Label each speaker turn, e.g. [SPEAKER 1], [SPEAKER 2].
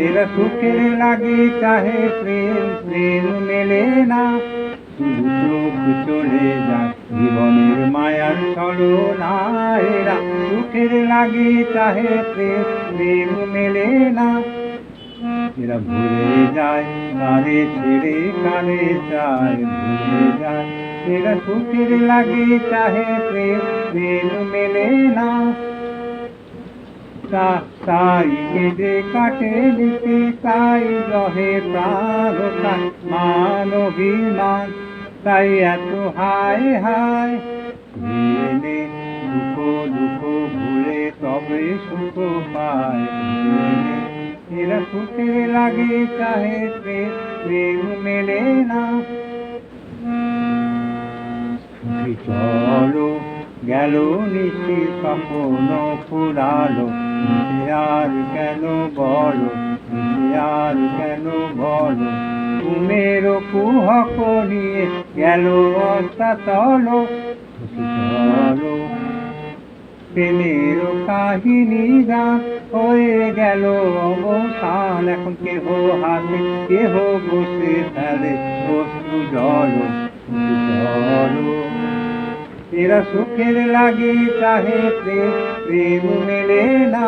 [SPEAKER 1] এরা সুখের লাগে চাহে প্রেম, প্রেম মেলে না, শুধু চোখ চলে যায় জীবনের মায়ার ছলনা। এরা সুখের লাগে চাহে প্রেম, প্রেম মেলে না, এরা ভুলে যায় কারে ছেড়ে কারে চায়, ভুলে যায়। এরা সুখের লাগে চাহে প্রেম, প্রেম মেলে না, তাই কেঁদে কাটে লিখে, তাই রহে প্রাণ মানবিমান, তাই এত হায় হায় ভেলে দুঃখ দুঃখ ভুলে তবে সুখ পায়। এরা সুখের লাগে চাহে প্রেম, প্রেম মেলে না। চলো গেল নিশি স্বপ্ন ফুরালো, আর কেন বলো, আর কেন বলো, ঘুমের কুহক নিয়ে গেল অস্তাচল। চলো প্রেমের কাহিনী গান হয়ে গেল অবসান, এখন কেহ হাসে কেহ বসে ফেলে বস্তু জল। চলো এরা সুখের লাগে চাহে প্রেম, প্রেম মেলে না।